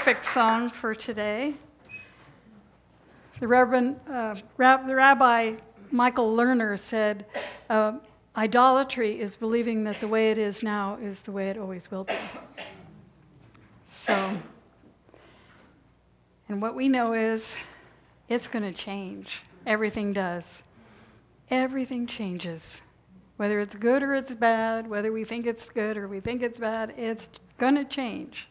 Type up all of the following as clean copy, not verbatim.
perfect song for today. The Rabbi Michael Lerner said, idolatry is believing that the way it is now is the way it always will be. So, and what we know is it's going to change. Everything does. Everything changes. Whether it's good or it's bad, whether we think it's good or we think it's bad, it's going to change.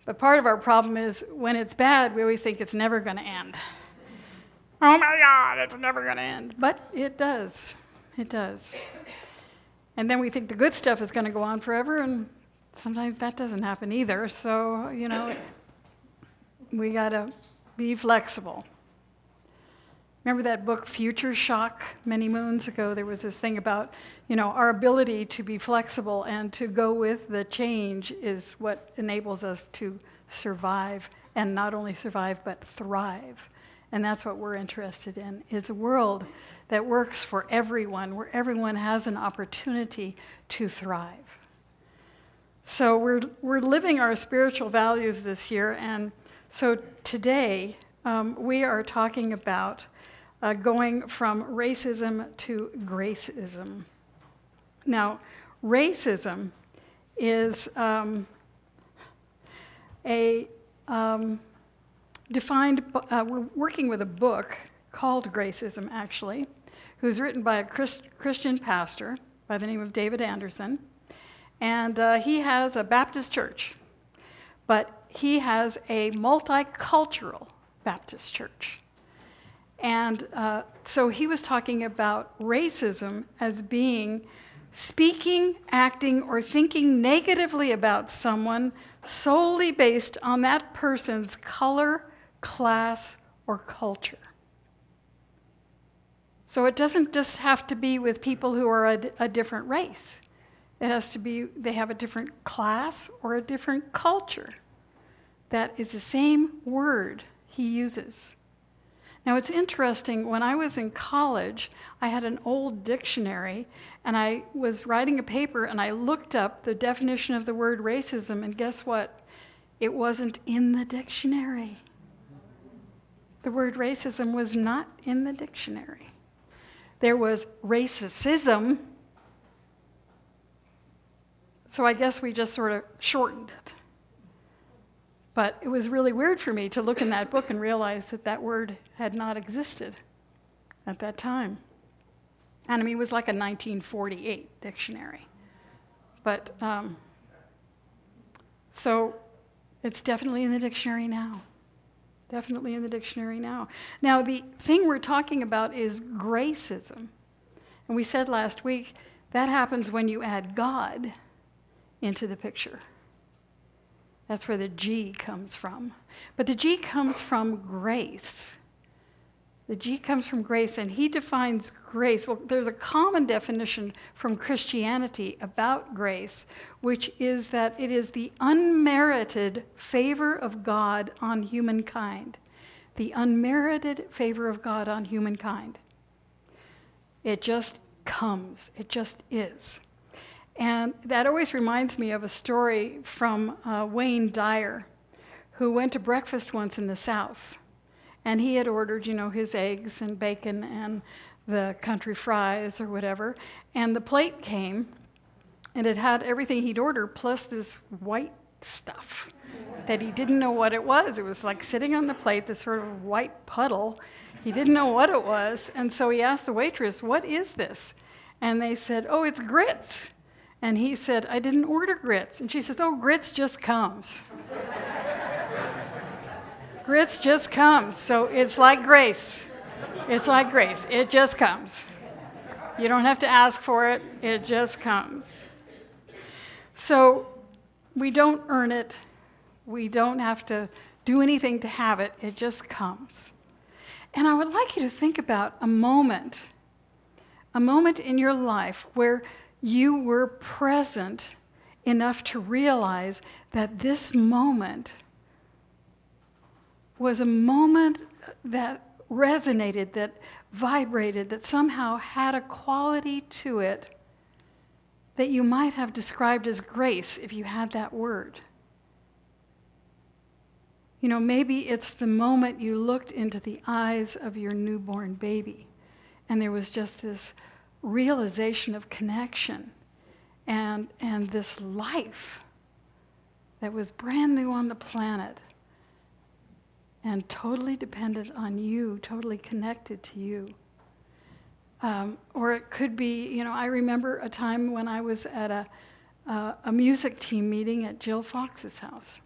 But part of our problem is when it's bad, we always think it's never going to end. Oh my God, it's never going to end. But it does. It does. And then we think the good stuff is going to go on forever, and sometimes that doesn't happen either. So, we got to be flexible. Remember that book, Future Shock? Many moons ago, there was this thing about, our ability to be flexible and to go with the change is what enables us to survive, and not only survive, but thrive. And that's what we're interested in, is a world that works for everyone, where everyone has an opportunity to thrive. So we're living our spiritual values this year, and so today we are talking about going from racism to gracism. Now, racism is defined, we're working with a book called Gracism, actually, who's written by a Christian pastor by the name of David Anderson. And he has a Baptist church, but he has a multicultural Baptist church. And so he was talking about racism as being speaking, acting, or thinking negatively about someone solely based on that person's color, class, or culture. So it doesn't just have to be with people who are a different race. It has to be they have a different class or a different culture. That is the same word he uses. Now it's interesting, when I was in college, I had an old dictionary, and I was writing a paper, and I looked up the definition of the word racism, and guess what? It wasn't in the dictionary. The word racism was not in the dictionary. There was racism, so I guess we just sort of shortened it. But it was really weird for me to look in that book and realize that that word had not existed at that time. And I mean, it was like a 1948 dictionary. But, so it's definitely in the dictionary now. Definitely in the dictionary now. Now, the thing we're talking about is gracism. And we said last week, that happens when you add God into the picture. That's where the G comes from. But the G comes from grace. The G comes from grace, and he defines grace. Well, there's a common definition from Christianity about grace, which is that it is the unmerited favor of God on humankind. The unmerited favor of God on humankind. It just comes. It just is. And that always reminds me of a story from Wayne Dyer, who went to breakfast once in the South. And he had ordered, his eggs and bacon and the country fries or whatever. And the plate came, and it had everything he'd ordered, plus this white stuff that he didn't know what it was. It was like sitting on the plate, this sort of white puddle. He didn't know what it was. And so he asked the waitress, "What is this?" And they said, "Oh, it's grits." And he said, "I didn't order grits." And she says, "Oh, grits just comes." Grits just comes. So it's like grace. It's like grace. It just comes. You don't have to ask for it. It just comes. So we don't earn it. We don't have to do anything to have it. It just comes. And I would like you to think about a moment in your life where you were present enough to realize that this moment was a moment that resonated, that vibrated, that somehow had a quality to it that you might have described as grace if you had that word. You know, maybe it's the moment you looked into the eyes of your newborn baby and there was just this realization of connection and this life that was brand new on the planet and totally dependent on you, totally connected to you. Or it could be, you know, I remember a time when I was at a music team meeting at Jill Fox's house.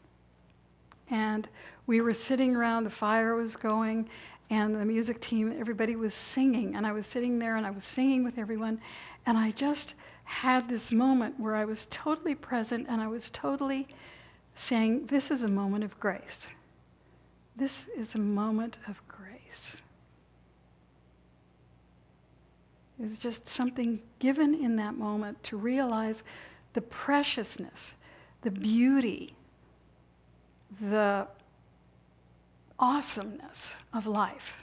And we were sitting around, the fire was going, and the music team, everybody was singing. And I was sitting there and I was singing with everyone. And I just had this moment where I was totally present and I was totally saying, this is a moment of grace. This is a moment of grace. It's just something given in that moment to realize the preciousness, the beauty, the awesomeness of life.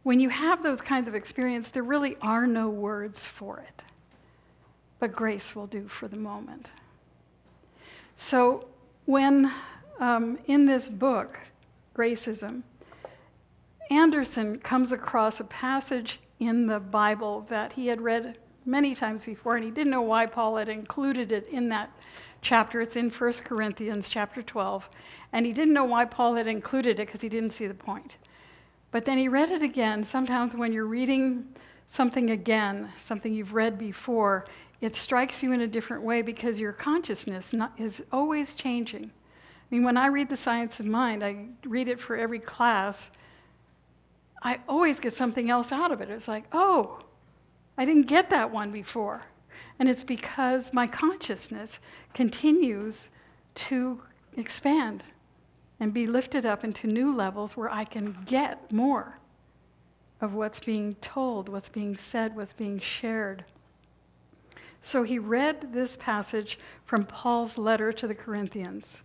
When you have those kinds of experience, there really are no words for it. But grace will do for the moment. So when in this book, Gracism, Anderson comes across a passage in the Bible that he had read many times before, and he didn't know why Paul had included it in that chapter. It's in 1 Corinthians chapter 12. And he didn't know why Paul had included it because he didn't see the point. But then he read it again. Sometimes when you're reading something again, something you've read before, it strikes you in a different way because your consciousness is always changing. I mean, when I read The Science of Mind, I read it for every class, I always get something else out of it. It's like, oh, I didn't get that one before. And it's because my consciousness continues to expand and be lifted up into new levels where I can get more of what's being told, what's being said, what's being shared. So he read this passage from Paul's letter to the Corinthians.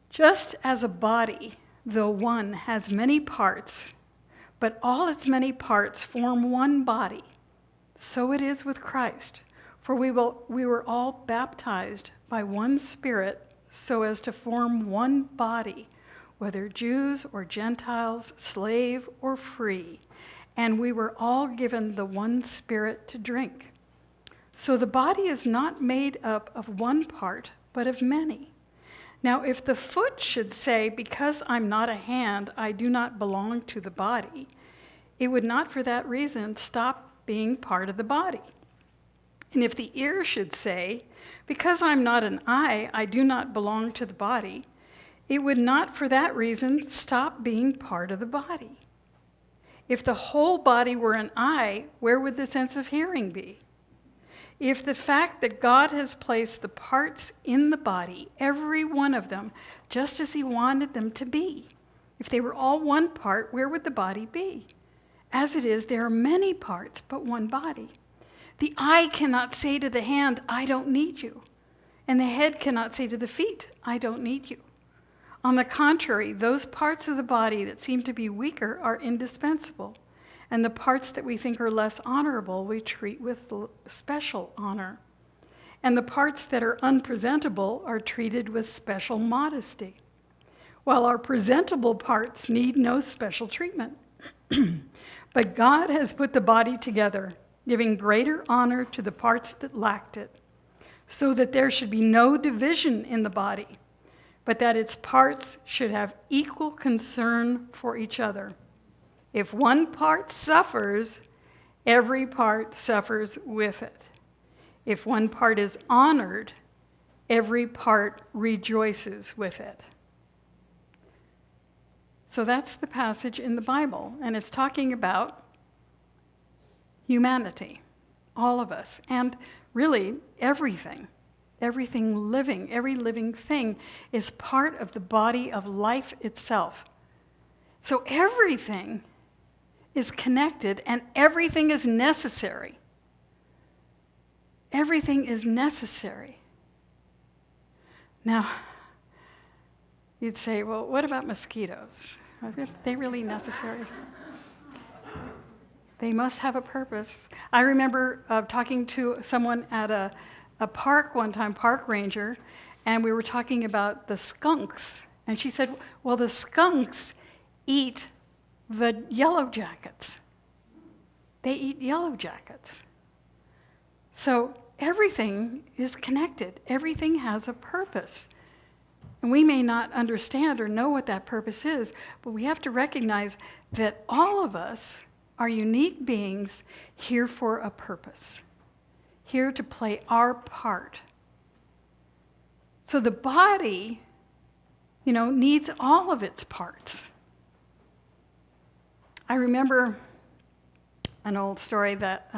Just as a body, though one, has many parts, but all its many parts form one body, so it is with Christ. For we were all baptized by one Spirit so as to form one body, whether Jews or Gentiles, slave or free, and we were all given the one Spirit to drink. So the body is not made up of one part, but of many. Now, if the foot should say, because I'm not a hand, I do not belong to the body, it would not for that reason stop being part of the body. And if the ear should say, because I'm not an eye, I do not belong to the body, it would not for that reason stop being part of the body. If the whole body were an eye, where would the sense of hearing be? If the fact that God has placed the parts in the body, every one of them, just as he wanted them to be, if they were all one part, where would the body be? As it is, there are many parts, but one body. The eye cannot say to the hand, I don't need you. And the head cannot say to the feet, I don't need you. On the contrary, those parts of the body that seem to be weaker are indispensable. And the parts that we think are less honorable, we treat with special honor. And the parts that are unpresentable are treated with special modesty, while our presentable parts need no special treatment. But God has put the body together, giving greater honor to the parts that lacked it, so that there should be no division in the body, but that its parts should have equal concern for each other. If one part suffers, every part suffers with it. If one part is honored, every part rejoices with it. So that's the passage in the Bible, and it's talking about humanity, all of us, and really everything living, every living thing is part of the body of life itself. So everything is connected and everything is necessary. Everything is necessary. Now, you'd say, well, what about mosquitoes? Are they really necessary? They must have a purpose. I remember talking to someone at a park one time, park ranger, and we were talking about the skunks And she said, well, the skunks eat the yellow jackets. They eat yellow jackets. So everything is connected. Everything has a purpose. And we may not understand or know what that purpose is, but we have to recognize that all of us are unique beings here for a purpose, here to play our part. So the body, needs all of its parts. I remember an old story that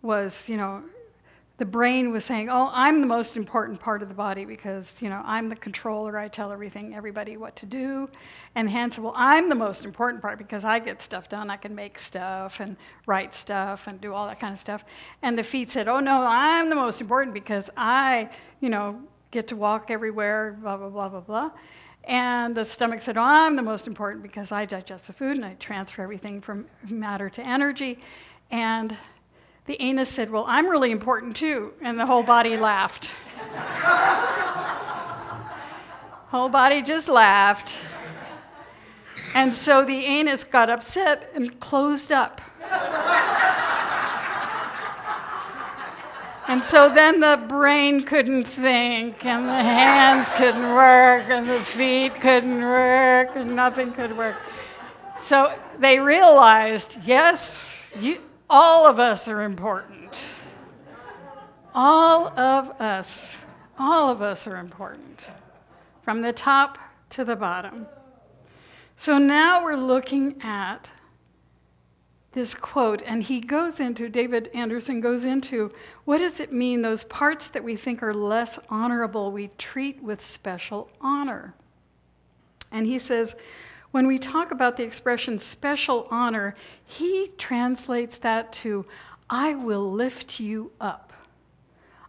was, the brain was saying, oh, I'm the most important part of the body because, I'm the controller. I tell everybody what to do. And the hand said, well, I'm the most important part because I get stuff done. I can make stuff and write stuff and do all that kind of stuff. And the feet said, oh, no, I'm the most important because I, get to walk everywhere, blah, blah, blah, blah, blah. And the stomach said, oh, I'm the most important because I digest the food and I transfer everything from matter to energy. And the anus said, well, I'm really important too. And the whole body laughed. Whole body just laughed. And so the anus got upset and closed up. And so then the brain couldn't think, and the hands couldn't work, and the feet couldn't work, and nothing could work. So they realized, yes, all of us are important. All of us are important, from the top to the bottom. So now we're looking at this quote, and David Anderson goes into, what does it mean, those parts that we think are less honorable, we treat with special honor? And he says, when we talk about the expression special honor, he translates that to, I will lift you up.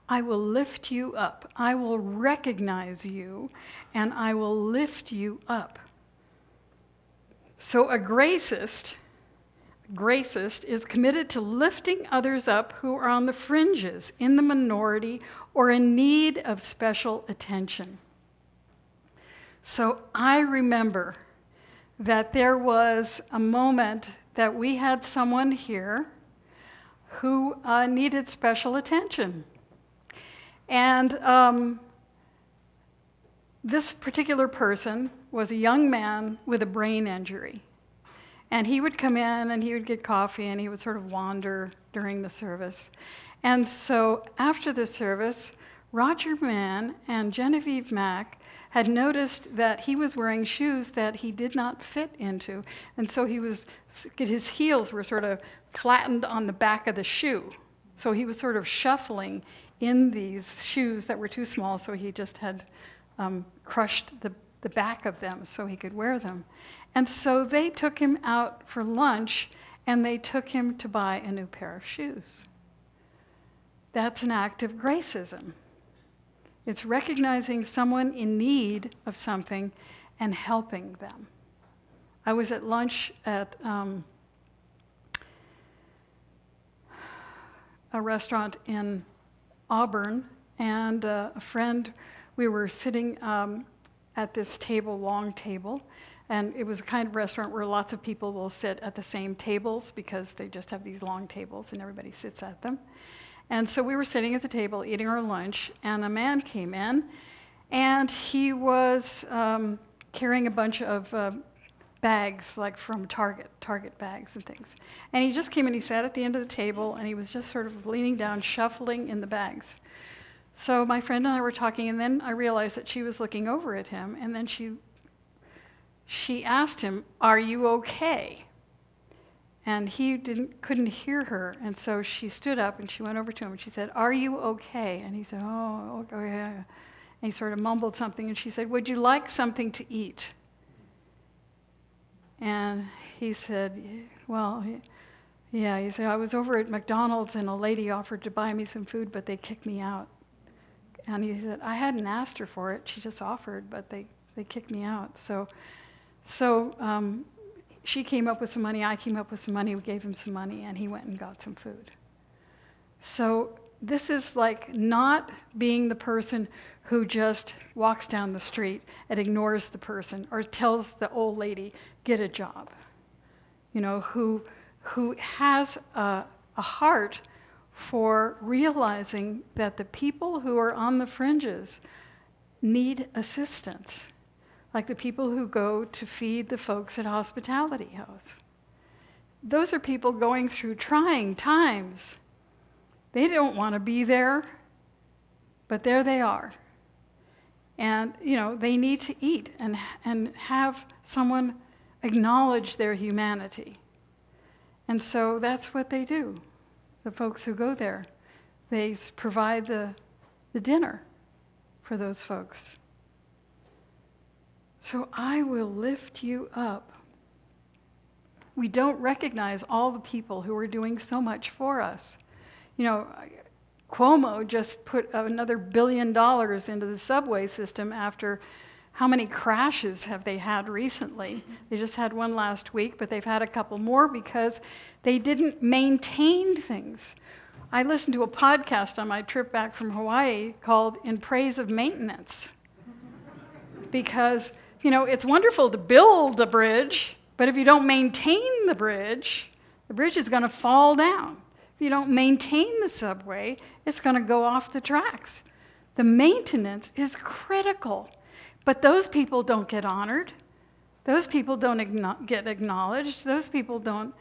I will lift you up. I will recognize you, and I will lift you up. So a gracist is committed to lifting others up who are on the fringes, in the minority, or in need of special attention. So I remember that there was a moment that we had someone here who needed special attention. And this particular person was a young man with a brain injury. And he would come in and he would get coffee and he would sort of wander during the service. And so after the service, Roger Mann and Genevieve Mack had noticed that he was wearing shoes that he did not fit into. And so his heels were sort of flattened on the back of the shoe. So he was sort of shuffling in these shoes that were too small, so he just had crushed the back of them so he could wear them. And so they took him out for lunch, and they took him to buy a new pair of shoes. That's an act of gracism. It's recognizing someone in need of something and helping them. I was at lunch at a restaurant in Auburn, and a friend, we were sitting at this table, long table, and it was a kind of restaurant where lots of people will sit at the same tables because they just have these long tables and everybody sits at them. And so we were sitting at the table eating our lunch, and a man came in, and he was carrying a bunch of bags, like from Target bags and things. And he just came in, he sat at the end of the table, and he was just sort of leaning down, shuffling in the bags. So my friend and I were talking, and then I realized that she was looking over at him, and then she asked him, "Are you okay?" And he couldn't hear her, and so she stood up and she went over to him and she said, "Are you okay?" And he said, "Oh, okay." And he sort of mumbled something, and she said, "Would you like something to eat?" And he said, "Well, yeah." He said, "I was over at McDonald's and a lady offered to buy me some food, but they kicked me out." And he said, "I hadn't asked her for it. She just offered, but they kicked me out." So she came up with some money, I came up with some money, we gave him some money, and he went and got some food. So this is like not being the person who just walks down the street and ignores the person or tells the old lady, get a job. You know, who has a heart for realizing that the people who are on the fringes need assistance, like the people who go to feed the folks at Hospitality House. Those are people going through trying times. They don't want to be there, but there they are. And, you know, they need to eat and have someone acknowledge their humanity. And so that's what they do. The folks who go there, they provide the dinner for those folks. So I will lift you up. We don't recognize all the people who are doing so much for us. You know, Cuomo just put another $1 billion into the subway system after how many crashes have they had recently? They just had one last week, but they've had a couple more because they didn't maintain things. I listened to a podcast on my trip back from Hawaii called In Praise of Maintenance. Because, you know, it's wonderful to build a bridge, but if you don't maintain the bridge is going to fall down. If you don't maintain the subway, it's going to go off the tracks. The maintenance is critical. But those people don't get honored. Those people don't get acknowledged. Those people don't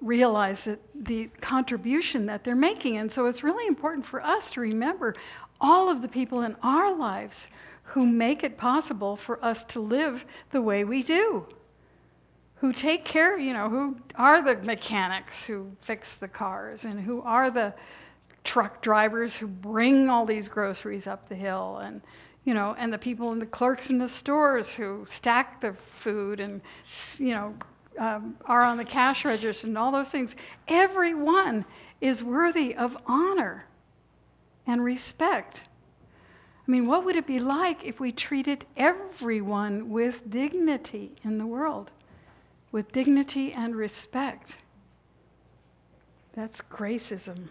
realize that the contribution that they're making. And so it's really important for us to remember all of the people in our lives who make it possible for us to live the way we do, who take care, you know, who are the mechanics who fix the cars, and who are the truck drivers who bring all these groceries up the hill, and you know, and the people and the clerks in the stores who stack the food and, you know, are on the cash register and all those things. Everyone is worthy of honor and respect. I mean, what would it be like if we treated everyone with dignity in the world, with dignity and respect? That's gracism.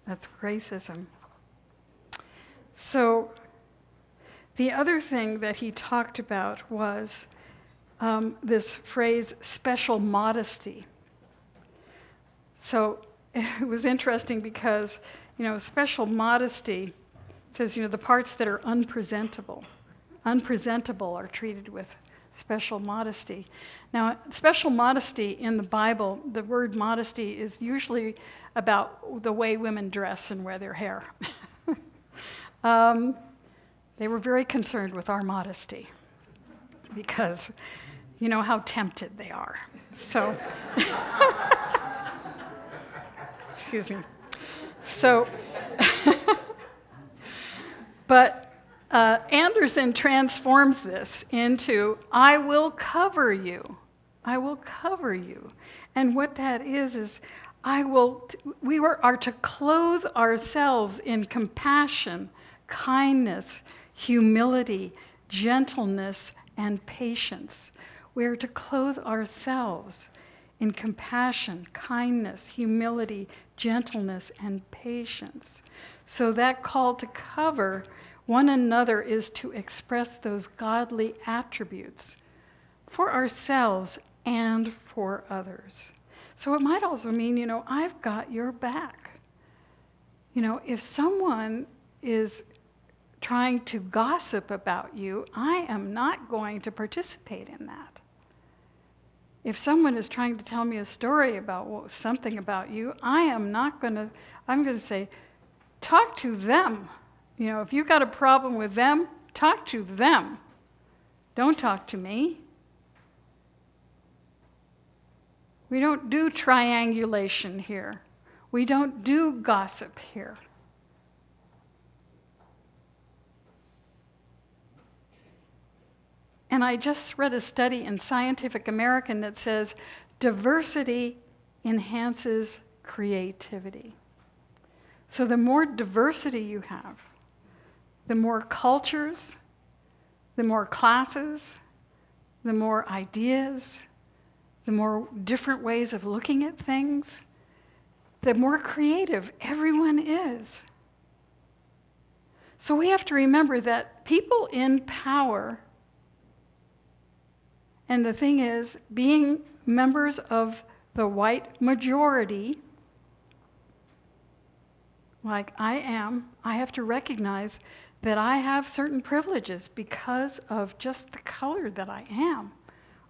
That's gracism. So the other thing that he talked about was this phrase, special modesty. So it was interesting because, you know, special modesty says, you know, the parts that are unpresentable are treated with special modesty. Now, special modesty in the Bible, the word modesty is usually about the way women dress and wear their hair. They were very concerned with our modesty because you know how tempted they are. So, excuse me. So, but Anderson transforms this into, I will cover you. I will cover you. And what that is we are to clothe ourselves in compassion, kindness, humility, gentleness, and patience. We are to clothe ourselves in compassion, kindness, humility, gentleness, and patience. So that call to cover one another is to express those godly attributes for ourselves and for others. So it might also mean, you know, I've got your back. You know, if someone is trying to gossip about you, I am not going to participate in that. If someone is trying to tell me a story about something about you, I'm going to say, talk to them. You know, if you've got a problem with them, talk to them. Don't talk to me. We don't do triangulation here. We don't do gossip here. And I just read a study in Scientific American that says diversity enhances creativity. So the more diversity you have, the more cultures, the more classes, the more ideas, the more different ways of looking at things, the more creative everyone is. So we have to remember that people in power, and the thing is, being members of the white majority, like I am, I have to recognize that I have certain privileges because of just the color that I am.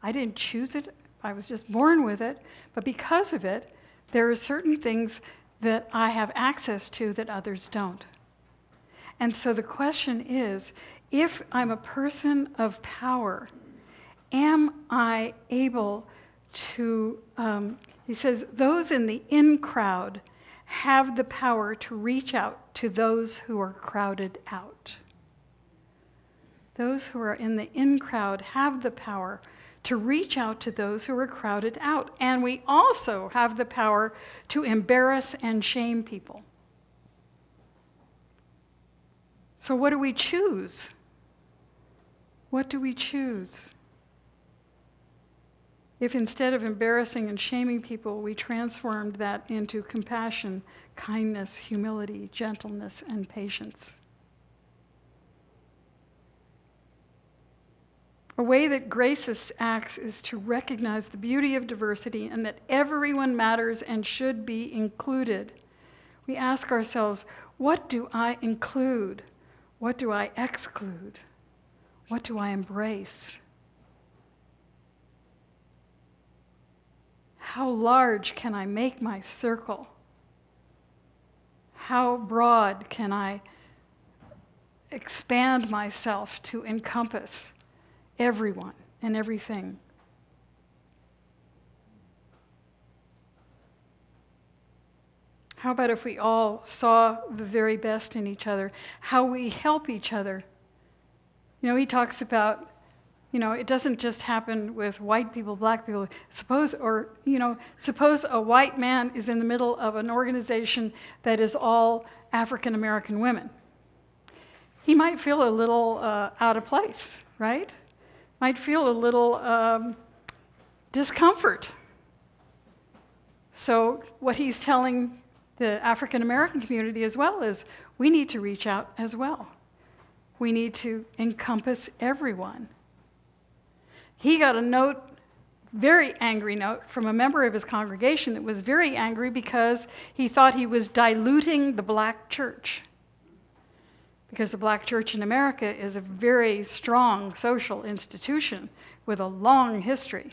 I didn't choose it, I was just born with it, but because of it, there are certain things that I have access to that others don't. And so the question is, if I'm a person of power, am I able to, he says, those in the in crowd have the power to reach out to those who are crowded out. Those who are in the in crowd have the power to reach out to those who are crowded out. And we also have the power to embarrass and shame people. So what do we choose? What do we choose? If instead of embarrassing and shaming people, we transformed that into compassion, kindness, humility, gentleness, and patience. A way that grace acts is to recognize the beauty of diversity and that everyone matters and should be included. We ask ourselves, what do I include? What do I exclude? What do I embrace? How large can I make my circle? How broad can I expand myself to encompass everyone and everything? How about if we all saw the very best in each other, how we help each other? You know, he talks about, it doesn't just happen with white people, black people. Suppose a white man is in the middle of an organization that is all African American women. He might feel a little out of place, right? Might feel a little discomfort. So what he's telling the African American community as well is we need to reach out as well. We need to encompass everyone. He got a note, very angry note, from a member of his congregation that was very angry because he thought he was diluting the black church. Because the black church in America is a very strong social institution with a long history,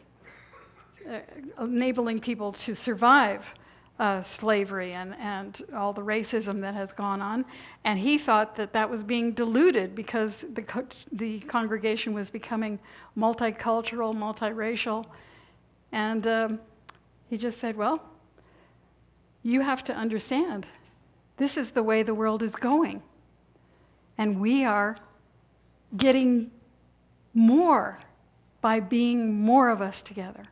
enabling people to survive slavery and all the racism that has gone on. And he thought that that was being diluted because the congregation was becoming multicultural, multiracial. And he just said, well, you have to understand, this is the way the world is going. And we are getting more by being more of us together.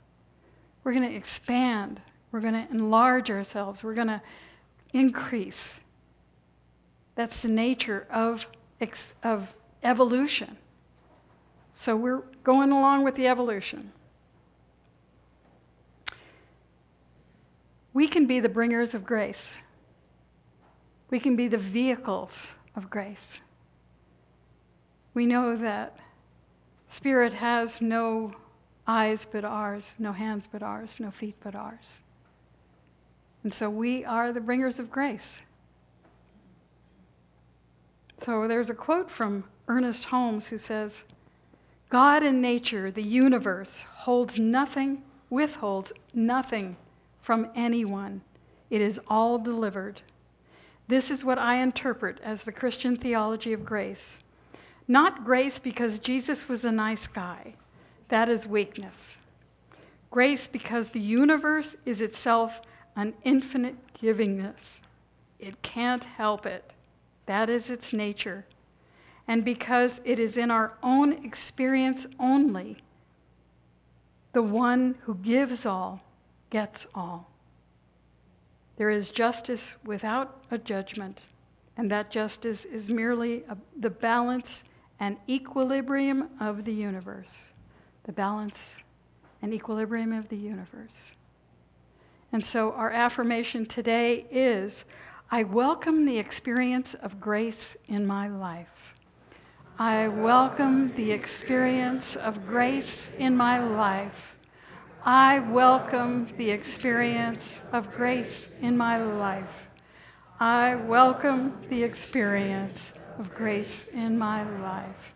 We're going to expand. We're going to enlarge ourselves. We're going to increase. That's the nature of evolution. So we're going along with the evolution. We can be the bringers of grace. We can be the vehicles of grace. We know that Spirit has no eyes but ours, no hands but ours, no feet but ours. And so we are the bringers of grace. So there's a quote from Ernest Holmes who says, God in nature, the universe, withholds nothing from anyone. It is all delivered. This is what I interpret as the Christian theology of grace. Not grace because Jesus was a nice guy. That is weakness. Grace because the universe is itself an infinite givingness. It can't help it. That is its nature. And because it is in our own experience only, the one who gives all gets all. There is justice without a judgment, and that justice is merely the balance and equilibrium of the universe. The balance and equilibrium of the universe. And so our affirmation today is, I welcome the experience of grace in my life. I welcome the experience of grace in my life. I welcome the experience of grace in my life. I welcome the experience of grace in my life.